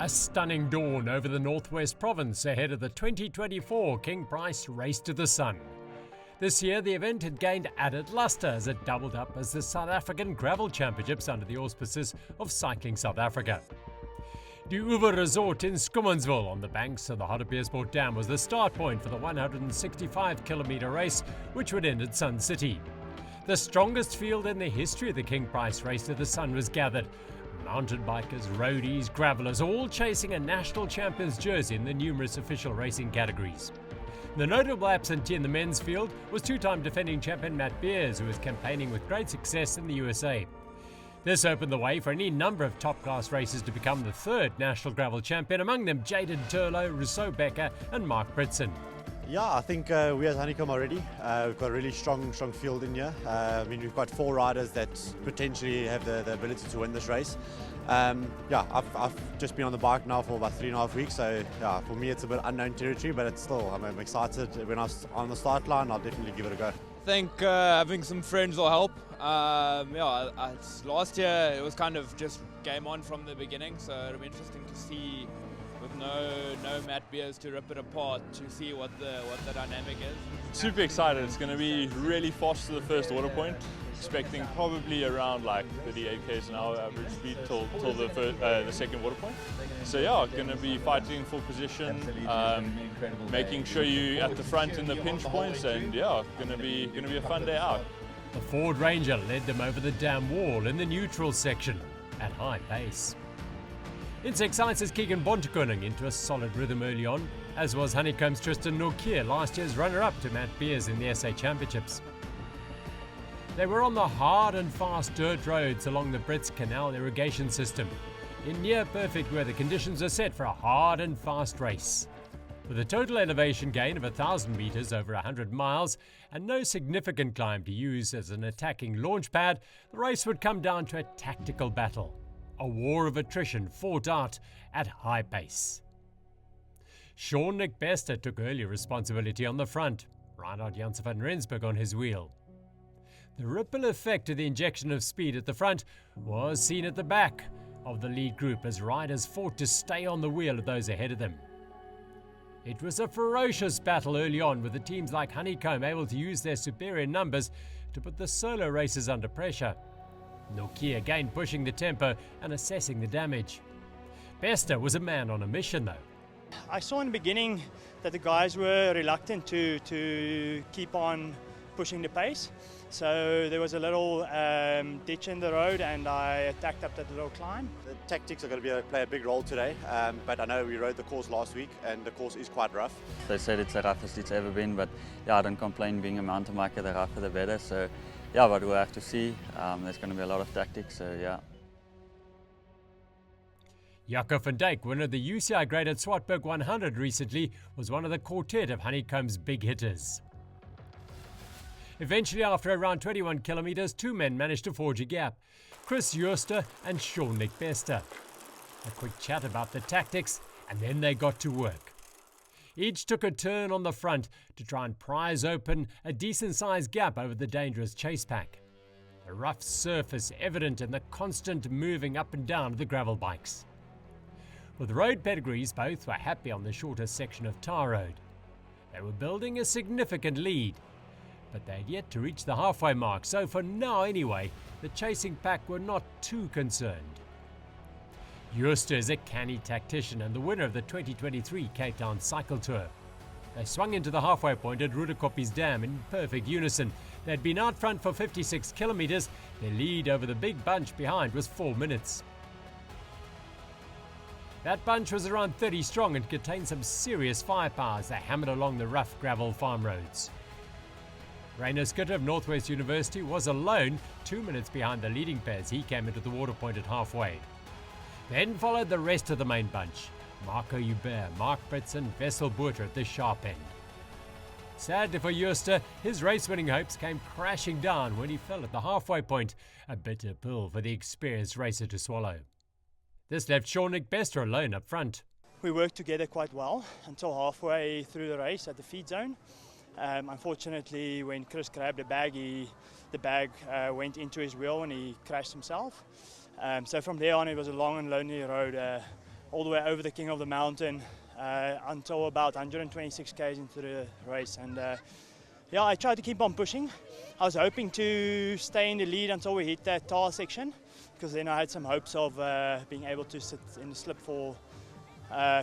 A stunning dawn over the Northwest Province ahead of the 2024 King Price Race to the Sun. This year the event had gained added lustre as it doubled up as the South African Gravel Championships under the auspices of Cycling South Africa. The Uber Resort in Schoemansville on the banks of the Hartbeespoort Dam was the start point for the 165-kilometre race, which would end at Sun City. The strongest field in the history of the King Price Race to the Sun was gathered. Mountain bikers, roadies, gravellers, all chasing a national champion's jersey in the numerous official racing categories. The notable absentee in the men's field was two-time defending champion Matt Beers, who was campaigning with great success in the USA. This opened the way for any number of top-class racers to become the third national gravel champion, among them Jaden Turlo, Rousseau Becker and Marc Pritzen. Yeah, I think we at Honeycomb already. We've got a really strong field in here. We've got 4 riders that potentially have the ability to win this race. I've just been on the bike now for about 3.5 weeks, so yeah, for me it's a bit unknown territory, but it's still, I'm excited. When I was on the start line, I'll definitely give it a go. I think having some friends will help. Last year it was kind of just game on from the beginning, so it'll be interesting to see with no Matt Beers to rip it apart, to see what the dynamic is. Super excited. It's going to be really fast to the first water point. Expecting probably around like 38 km an hour average speed till the second water point. So yeah, going to be fighting for position, making sure you at the front in the pinch points, and yeah, going to be a fun day out. The Ford Ranger led them over the dam wall in the neutral section at high pace. Insect Science's Keegan Bontekoning into a solid rhythm early on, as was Honeycomb's Tristan Norkier, last year's runner-up to Matt Beers in the SA Championships. They were on the hard and fast dirt roads along the Brits Canal irrigation system. In near-perfect weather conditions are set for a hard and fast race. With a total elevation gain of 1,000 metres over 100 miles and no significant climb to use as an attacking launch pad, the race would come down to a tactical battle. A war of attrition fought out at high pace. Sean Nick Bester took early responsibility on the front, Reinhard Janssen van Rensburg on his wheel. The ripple effect of the injection of speed at the front was seen at the back of the lead group as riders fought to stay on the wheel of those ahead of them. It was a ferocious battle early on, with the teams like Honeycomb able to use their superior numbers to put the solo racers under pressure. Norkier again pushing the tempo and assessing the damage. Bester was a man on a mission though. I saw in the beginning that the guys were reluctant to keep on pushing the pace. So there was a little ditch in the road and I attacked up that little climb. The tactics are going to play a big role today, but I know we rode the course last week and the course is quite rough. They said it's the roughest it's ever been, but yeah, I don't complain. Being a mountain biker, the rougher the better. So yeah, but we'll have to see. There's going to be a lot of tactics, so yeah. Jaco van Dijk, winner of the UCI graded Swartberg 100 recently, was one of the quartet of Honeycomb's big hitters. Eventually, after around 21 kilometres, 2 men managed to forge a gap, Chris Jooster and Sean Nick Bester. A quick chat about the tactics, and then they got to work. Each took a turn on the front to try and prise open a decent-sized gap over the dangerous chase pack. The rough surface evident in the constant moving up and down of the gravel bikes. With road pedigrees, both were happy on the shorter section of tar road. They were building a significant lead, but they had yet to reach the halfway mark, so for now anyway, the chasing pack were not too concerned. Jooster is a canny tactician and the winner of the 2023 Cape Town Cycle Tour. They swung into the halfway point at Rudekoppies Dam in perfect unison. They had been out front for 56 kilometres. Their lead over the big bunch behind was 4 minutes. That bunch was around 30 strong and contained some serious firepower as they hammered along the rough gravel farm roads. Rainer Skitter of Northwest University was alone 2 minutes behind the leading pair as he came into the water point at halfway. Then followed the rest of the main bunch. Marco Joubert, Marc Pritzen, Wessel Botha at the sharp end. Sadly for Jooster, his race-winning hopes came crashing down when he fell at the halfway point, a bitter pill for the experienced racer to swallow. This left Sean Nick Bester alone up front. We worked together quite well until halfway through the race at the feed zone. Unfortunately, when Chris grabbed the bag, the bag went into his wheel and he crashed himself. So from there on, it was a long and lonely road all the way over the King of the Mountain until about 126 k's into the race. And yeah, I tried to keep on pushing. I was hoping to stay in the lead until we hit that tar section, because then I had some hopes of being able to sit in the slip for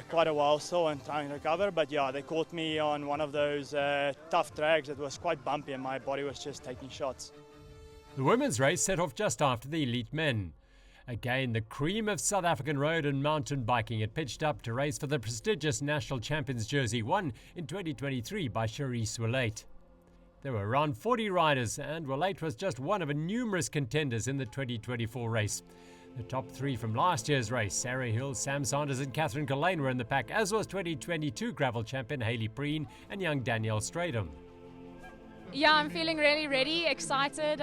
quite a while still and trying to recover. But yeah, they caught me on one of those tough drags that was quite bumpy and my body was just taking shots. The women's race set off just after the elite men. Again, the cream of South African road and mountain biking had pitched up to race for the prestigious National Champions jersey, won in 2023 by Cherise Willeit. There were around 40 riders, and Willeit was just one of numerous contenders in the 2024 race. The top three from last year's race, Sarah Hill, Sam Sanders and Catherine Collane, were in the pack, as was 2022 gravel champion Hayley Preen and young Danielle Strydom. Yeah, I'm feeling really ready, excited.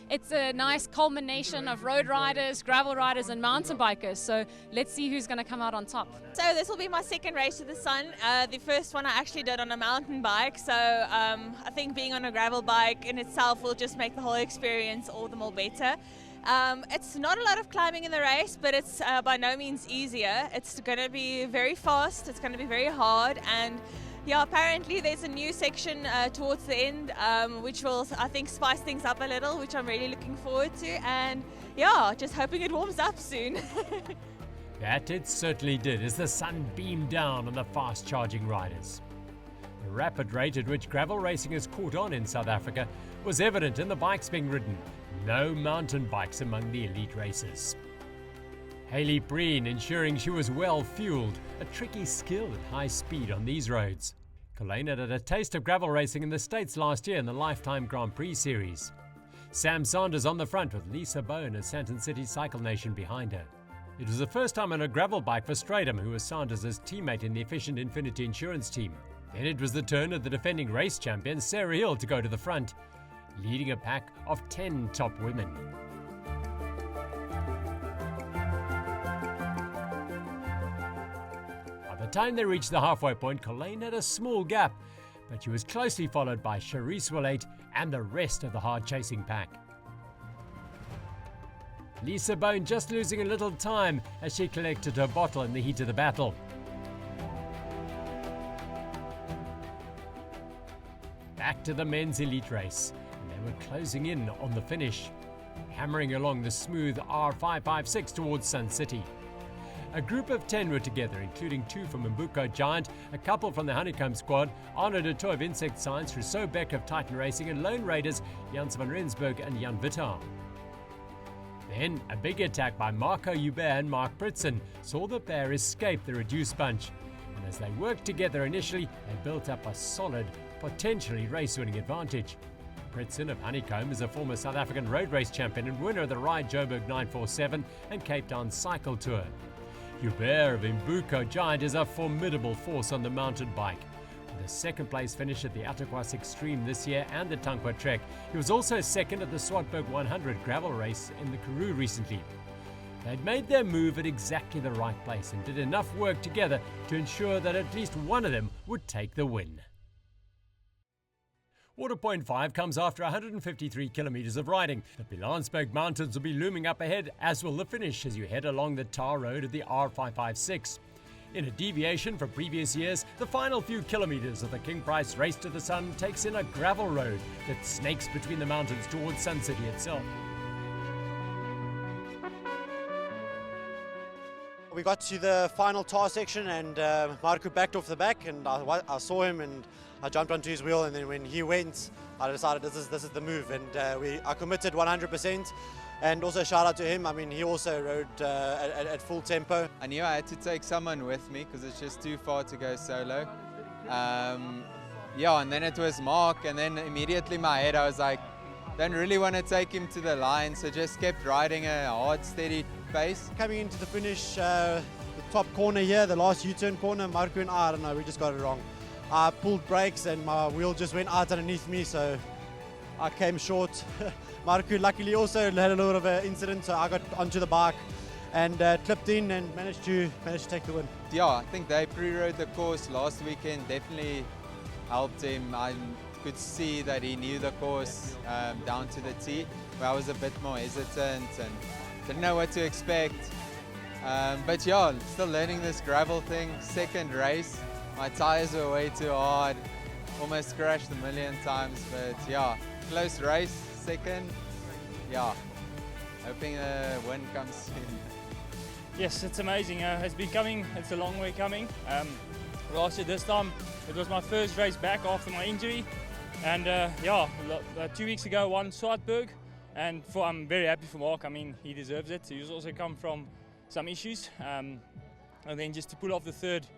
It's a nice culmination of road riders, gravel riders and mountain bikers. So let's see who's going to come out on top. So this will be my second race to the sun. The first one I actually did on a mountain bike. So I think being on a gravel bike in itself will just make the whole experience all the more better. It's not a lot of climbing in the race, but it's by no means easier. It's going to be very fast, it's going to be very hard, and yeah, apparently there's a new section towards the end, which will, I think, spice things up a little, which I'm really looking forward to. And yeah, just hoping it warms up soon. That it certainly did, as the sun beamed down on the fast-charging riders. The rapid rate at which gravel racing has caught on in South Africa was evident in the bikes being ridden. No mountain bikes among the elite racers. Hayley Preen ensuring she was well fueled, a tricky skill at high speed on these roads. Collane had a taste of gravel racing in the States last year in the Lifetime Grand Prix series. Sam Sanders on the front with Lisa Bone as Santon City Cycle Nation behind her. It was the first time on a gravel bike for Strydom, who was Sanders' teammate in the efficient Infinity Insurance team. Then it was the turn of the defending race champion Sarah Hill to go to the front, leading a pack of 10 top women. By the time they reached the halfway point, Collane had a small gap, but she was closely followed by Cherise Willeit and the rest of the hard-chasing pack. Lisa Bone just losing a little time as she collected her bottle in the heat of the battle. Back to the men's elite race, and they were closing in on the finish, hammering along the smooth R556 towards Sun City. A group of 10 were together, including 2 from Umbuko Giant, a couple from the Honeycomb Squad, Arno de Toit of Insect Science, Rousseau Beck of Titan Racing, and Lone Raiders, Jans van Rensburg and Jan Withaar. Then, a big attack by Marco Joubert and Marc Pritzen saw the pair escape the reduced bunch, and as they worked together initially, they built up a solid, potentially race-winning advantage. Pritzen of Honeycomb is a former South African road race champion and winner of the Ride Joburg 947 and Cape Town Cycle Tour. Joubert of Umbuko Giant is a formidable force on the mountain bike. With a second-place finish at the Atterquas Extreme this year and the Tankwa Trek, he was also second at the Swartberg 100 gravel race in the Karoo recently. They'd made their move at exactly the right place and did enough work together to ensure that at least one of them would take the win. Waterpoint 5 comes after 153 kilometres of riding. The Bilansberg Mountains will be looming up ahead, as will the finish as you head along the tar road of the R556. In a deviation from previous years, the final few kilometres of the King Price Race to the Sun takes in a gravel road that snakes between the mountains towards Sun City itself. We got to the final tar section and Marco backed off the back, and I saw him and I jumped onto his wheel, and then when he went, I decided this is the move, and I committed 100%. And also shout out to him. I mean, he also rode at full tempo. I knew I had to take someone with me because it's just too far to go solo. Yeah, and then it was Marc, and then immediately in my head I was like, don't really want to take him to the line, so just kept riding a hard, steady pace. Coming into the finish, the top corner here, the last U-turn corner, Marco and I don't know, we just got it wrong. I pulled brakes and my wheel just went out underneath me, so I came short. Marco luckily also had a little bit of an incident, so I got onto the bike and clipped in and managed to take the win. Yeah, I think they pre-rode the course last weekend, definitely helped him. I could see that he knew the course down to the T, where I was a bit more hesitant and didn't know what to expect. But yeah, still learning this gravel thing. Second race, my tires were way too hard. Almost crashed a million times, but yeah, close race, second. Yeah, hoping a win comes soon. Yes, it's amazing. It's been coming. It's a long way coming. Last year, this time, it was my first race back after my injury. And 2 weeks ago, won Swartberg. And I'm very happy for Marc. I mean, he deserves it. He's also come from some issues. And then just to pull off the third,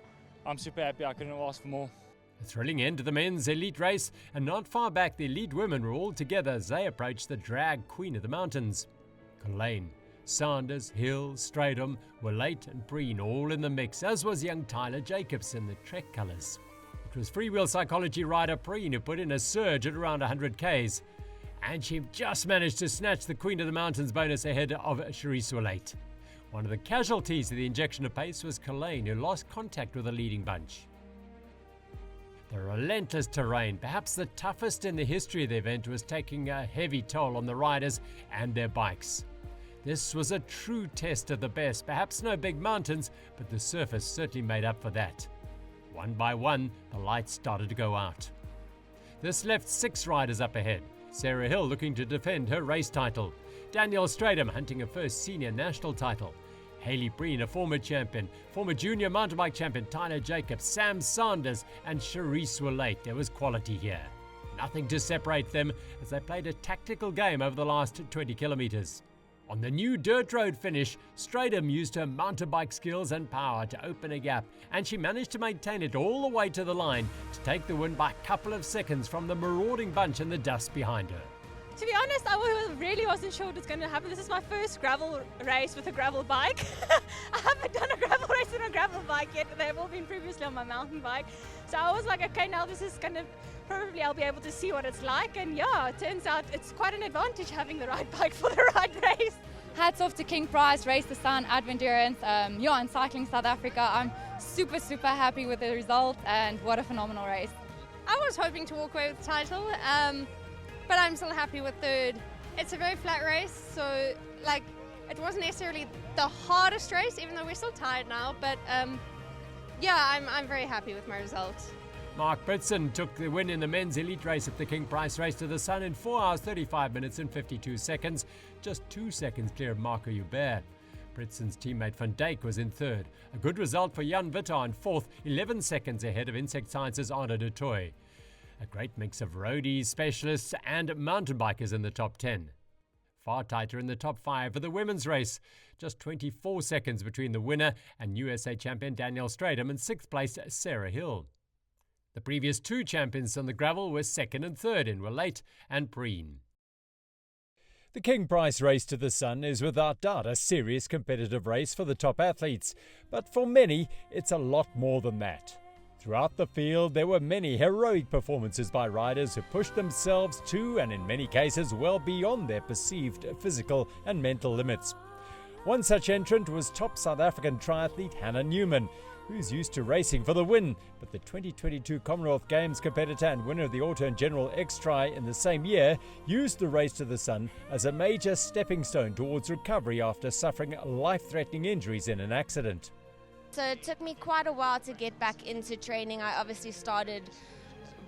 I'm super happy. I couldn't ask for more. A thrilling end to the men's elite race, and not far back the elite women were all together as they approached the drag queen of the mountains. Culhane, Sanders, Hill, Strydom, Willeit and Preen all in the mix, as was young Tyler Jacobs in the Trek colours. It was freewheel psychology rider Preen who put in a surge at around 100 k's, and she just managed to snatch the Queen of the Mountains bonus ahead of Cherise Willeit. One of the casualties of the injection of pace was Culhane, who lost contact with the leading bunch. The relentless terrain, perhaps the toughest in the history of the event, was taking a heavy toll on the riders and their bikes. This was a true test of the best, perhaps no big mountains, but the surface certainly made up for that. One by one, the lights started to go out. This left 6 riders up ahead. Sarah Hill looking to defend her race title. Danielle Strydom hunting her first senior national title. Hayley, Preen, a former champion, former junior mountain bike champion Tyler Jacobs, Sam Sanders and Cherise Willeit. There was quality here. Nothing to separate them as they played a tactical game over the last 20 kilometres. On the new dirt road finish, Strydom used her mountain bike skills and power to open a gap, and she managed to maintain it all the way to the line to take the win by a couple of seconds from the marauding bunch in the dust behind her. To be honest, I really wasn't sure what was going to happen. This is my first gravel race with a gravel bike. I haven't done a gravel race on a gravel bike yet. They've all been previously on my mountain bike. So I was like, okay, now this is kind of, probably I'll be able to see what it's like. And yeah, it turns out it's quite an advantage having the right bike for the right race. Hats off to King Prize, Race the Sun, Advendurance, and Cycling South Africa. I'm super happy with the result, and what a phenomenal race. I was hoping to walk away with the title. But I'm still happy with third. It's a very flat race, so it wasn't necessarily the hardest race, even though we're still tired now. But I'm very happy with my results. Marc Pritzen took the win in the men's elite race at the King Price Race to the Sun in 4 hours 35 minutes and 52 seconds, just 2 seconds clear of Marco Joubert. Pritzen's teammate Van Dijk was in third. A good result for Jan Withaar in fourth, 11 seconds ahead of Insect Science's Arno de Toit. A great mix of roadies, specialists and mountain bikers in the top 10. Far tighter in the top 5 for the women's race. Just 24 seconds between the winner and USA champion Danielle Strydom and 6th place Sarah Hill. The previous 2 champions on the gravel were 2nd and 3rd in Willeit and Preen. The King Price Race to the Sun is without doubt a serious competitive race for the top athletes, but for many it's a lot more than that. Throughout the field, there were many heroic performances by riders who pushed themselves to, and in many cases, well beyond their perceived physical and mental limits. One such entrant was top South African triathlete Hannah Newman, who's used to racing for the win, but the 2022 Commonwealth Games competitor and winner of the Auto and General X-Tri in the same year used the Race to the Sun as a major stepping stone towards recovery after suffering life-threatening injuries in an accident. So it took me quite a while to get back into training. I obviously started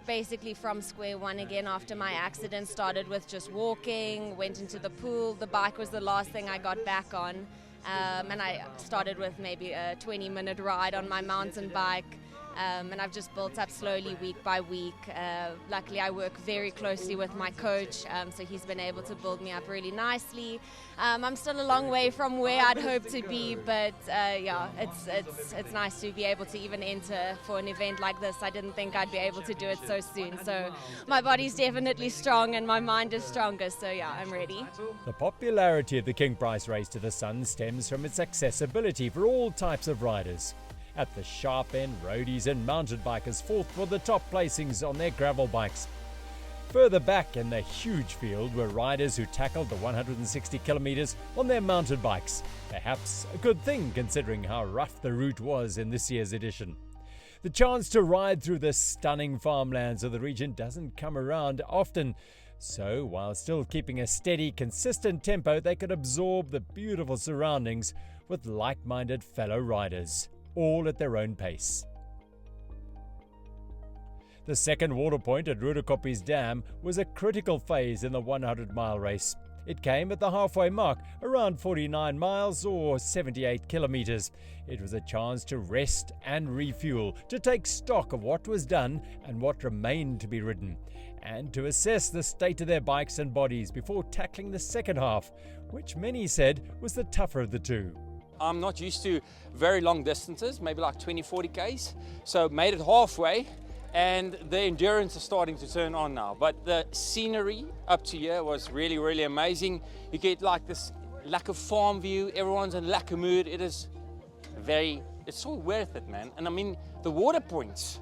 basically from square one again after my accident. Started with just walking, went into the pool. The bike was the last thing I got back on. And I started with maybe a 20-minute ride on my mountain bike. And I've just built up slowly week by week. Luckily, I work very closely with my coach, so he's been able to build me up really nicely. I'm still a long way from where I'd hope to be, but it's nice to be able to even enter for an event like this. I didn't think I'd be able to do it so soon. So my body's definitely strong and my mind is stronger, so yeah, I'm ready. The popularity of the King Price Race to the Sun stems from its accessibility for all types of riders. At the sharp end, roadies and mountain bikers fought for the top placings on their gravel bikes. Further back in the huge field were riders who tackled the 160 kilometres on their mountain bikes. Perhaps a good thing considering how rough the route was in this year's edition. The chance to ride through the stunning farmlands of the region doesn't come around often, So, while still keeping a steady, consistent tempo, they could absorb the beautiful surroundings with like-minded fellow riders, all at their own pace. The second water point at Rudekoppies Dam was a critical phase in the 100-mile race. It came at the halfway mark, around 49 miles or 78 kilometres. It was a chance to rest and refuel, to take stock of what was done and what remained to be ridden, and to assess the state of their bikes and bodies before tackling the second half, which many said was the tougher of the two. I'm not used to very long distances, maybe like 20-40 Ks, so made it halfway. And the endurance is starting to turn on now. But the scenery up to here was really, really amazing. You get like this lack of farm view, everyone's in lack of mood. It's so worth it, man. And I mean, the water points.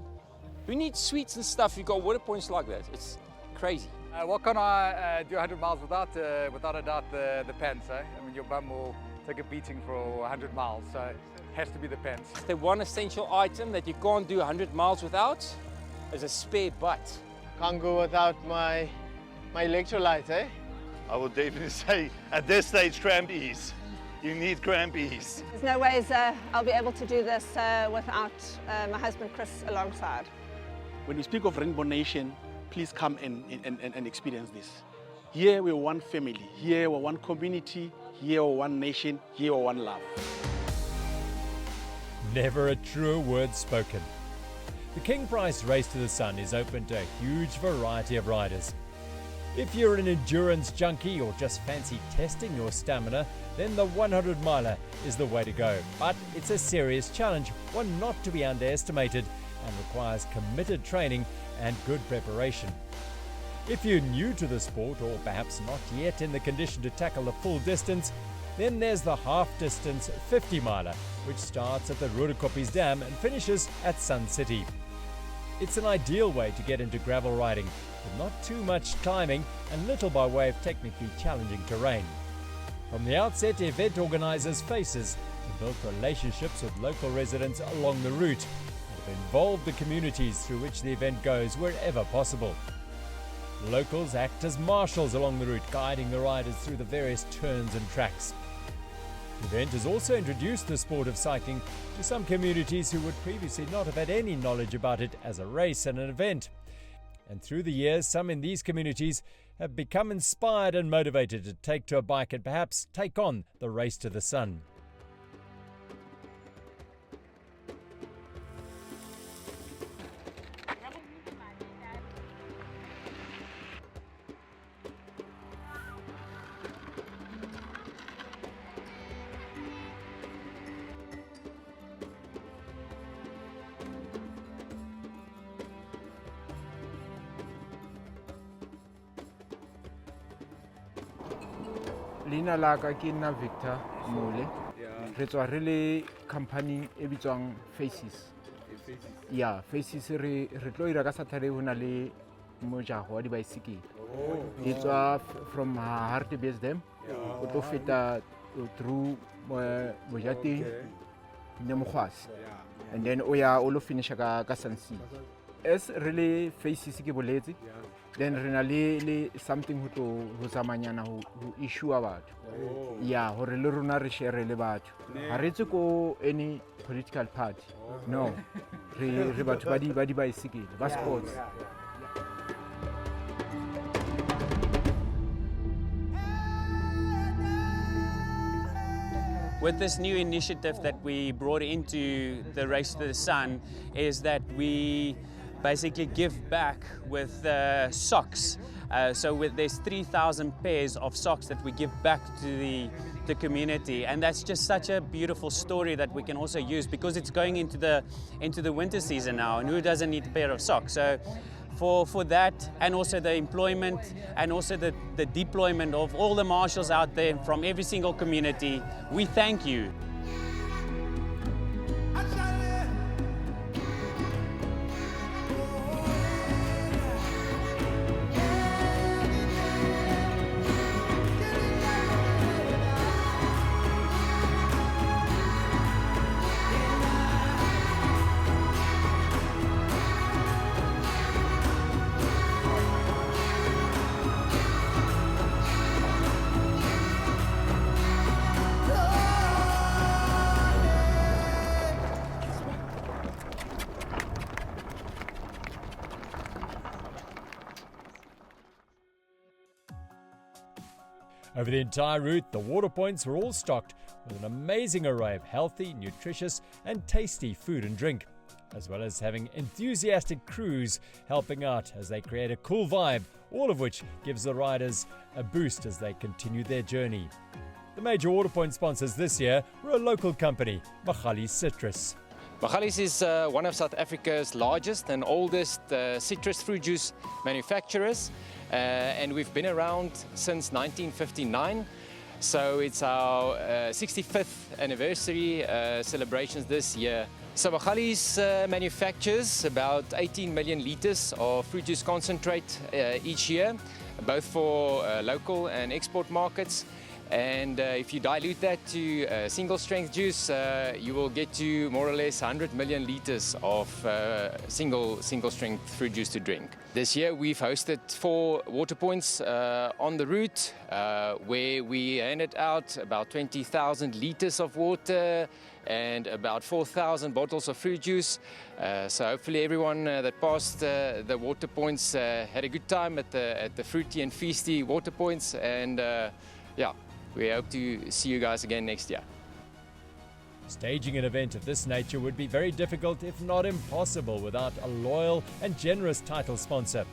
Who needs sweets and stuff if you got water points like that? It's crazy. What can I do 100 miles without a doubt the pants, eh? I mean, your bum will take a beating for 100 miles, so it has to be the pants. The one essential item that you can't do 100 miles without is a spare butt. Can't go without my electrolytes, eh? I would definitely say at this stage crampies. You need crampies. There's no ways I'll be able to do this without my husband Chris alongside. When we speak of Rainbow Nation, please come and experience this. Here we're one family, here we're one community, here we're one nation, here we're one love. Never a truer word spoken. The King Price Race to the Sun is open to a huge variety of riders. If you're an endurance junkie or just fancy testing your stamina, then the 100-miler is the way to go. But it's a serious challenge, one not to be underestimated, and requires committed training and good preparation. If you're new to the sport or perhaps not yet in the condition to tackle the full distance, then there's the half-distance 50-miler, which starts at the Rudekoppies Dam and finishes at Sun City. It's an ideal way to get into gravel riding, with not too much climbing and little by way of technically challenging terrain. From the outset, event organisers Faces have built relationships with local residents along the route and have involved the communities through which the event goes wherever possible. Locals act as marshals along the route, guiding the riders through the various turns and tracks. The event has also introduced the sport of cycling to some communities who would previously not have had any knowledge about it as a race and an event. And through the years, some in these communities have become inspired and motivated to take to a bike and perhaps take on the Race to the Sun. Leina la ka ke nna Victor Mole. Re tswa re le company e bitswang Faces. Yeah, Faces re tlo ira ka Saturday hona le mojaho wa dibaesekele. It's from Hartbeespoort Dam. O tlo feta through Bojati Nemokhwasi. And then o lo finish ka Sun City. As really Faces ke boletse. Then re something ho tsamanyana ho issue batho. Yeah, hore le rona re share le batho. Ha re tse ko any political party. No. Re batho ba di bicycle, ba sports. With this new initiative that we brought into the Race to the Sun is that we basically give back with socks. There's 3,000 pairs of socks that we give back to the community, and that's just such a beautiful story that we can also use because it's going into the winter season now, and who doesn't need a pair of socks? So for that, and also the employment and also the deployment of all the marshals out there from every single community, we thank you. Over the entire route, the water points were all stocked with an amazing array of healthy, nutritious and tasty food and drink, as well as having enthusiastic crews helping out as they create a cool vibe, all of which gives the riders a boost as they continue their journey. The major water point sponsors this year were a local company, Magalies Citrus. Magalies is one of South Africa's largest and oldest citrus fruit juice manufacturers, and we've been around since 1959. So it's our 65th anniversary celebrations this year. So Magalies manufactures about 18 million litres of fruit juice concentrate each year, both for local and export markets. And if you dilute that to single strength juice, you will get to more or less 100 million litres of single strength fruit juice to drink. This year we've hosted 4 water points on the route where we handed out about 20,000 litres of water and about 4,000 bottles of fruit juice. So hopefully everyone that passed the water points had a good time at the fruity and feasty water points, and yeah, we hope to see you guys again next year. Staging an event of this nature would be very difficult, if not impossible, without a loyal and generous title sponsor.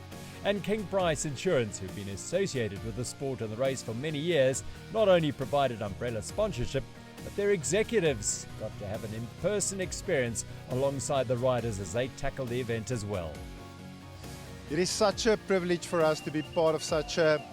And King Price Insurance, who've been associated with the sport and the race for many years, not only provided umbrella sponsorship, but their executives got to have an in-person experience alongside the riders as they tackle the event as well. It is such a privilege for us to be part of such a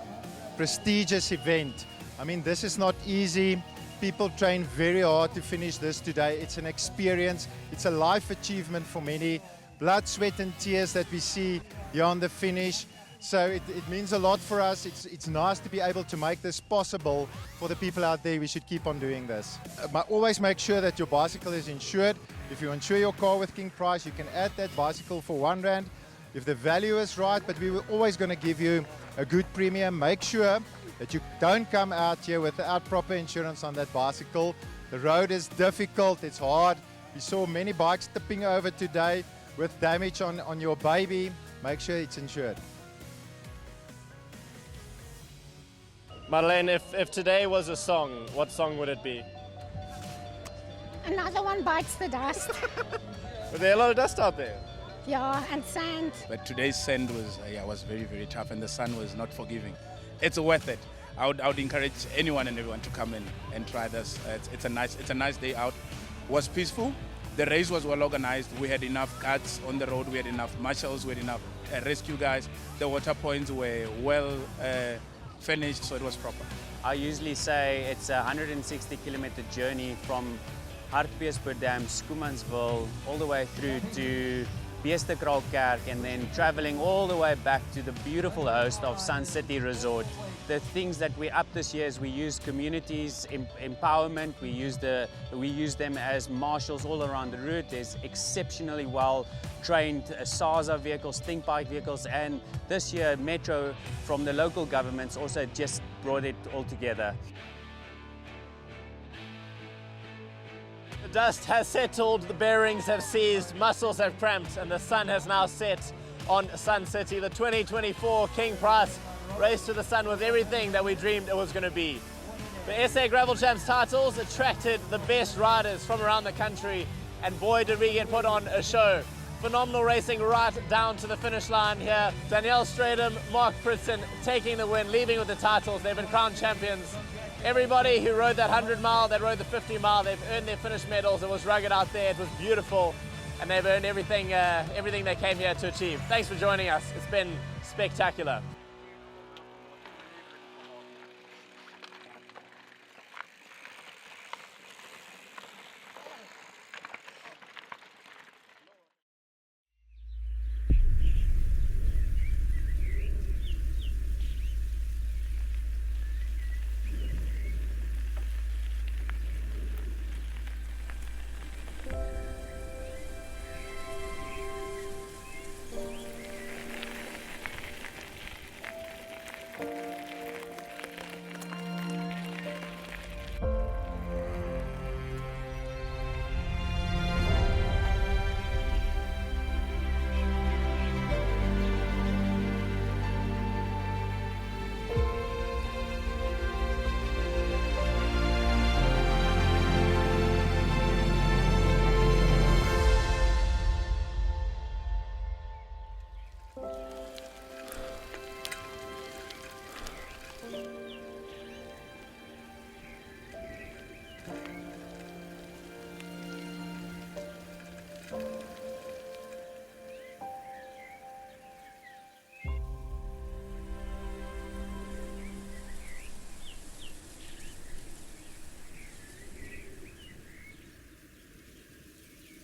prestigious event. I mean, this is not easy. People train very hard to finish this today. It's an experience. It's a life achievement for many. Blood, sweat and tears that we see here on the finish. So it means a lot for us. It's nice to be able to make this possible for the people out there. We should keep on doing this. Always make sure that your bicycle is insured. If you insure your car with King Price, you can add that bicycle for R1. If the value is right, but we were always going to give you a good premium. Make sure that you don't come out here without proper insurance on that bicycle. The road is difficult, it's hard. We saw many bikes tipping over today with damage on your baby. Make sure it's insured. Madeleine, if today was a song, what song would it be? Another one bites the dust. Was there a lot of dust out there? Yeah, and sand. But today's sand was very, very tough, and the sun was not forgiving. It's worth it. I would encourage anyone and everyone to come in and try this. It's a nice day out. It was peaceful. The race was well organized. We had enough guards on the road. We had enough marshals. We had enough rescue guys. The water points were well finished, so it was proper. I usually say it's a 160-kilometer journey from Hartbeespoort, Schoemansville, all the way through to Beestekraalkerk, and then traveling all the way back to the beautiful host of Sun City Resort. The things that we up this year is we use communities empowerment. We use them as marshals all around the route. There's exceptionally well trained SARSA vehicles, think bike vehicles, and this year Metro from the local governments also just brought it all together. The dust has settled, the bearings have seized, muscles have cramped, and the sun has now set on Sun City. The 2024 King Price Race to the Sun was everything that we dreamed it was going to be. The SA Gravel Champs titles attracted the best riders from around the country, and boy did we get put on a show. Phenomenal racing right down to the finish line here. Danielle, Strydom, Marc, Pritzen taking the win, leaving with the titles. They've been crowned champions. Everybody who rode that 100 mile, that rode the 50 mile, they've earned their finish medals. It was rugged out there, it was beautiful, and they've earned everything they came here to achieve. Thanks for joining us. It's been spectacular.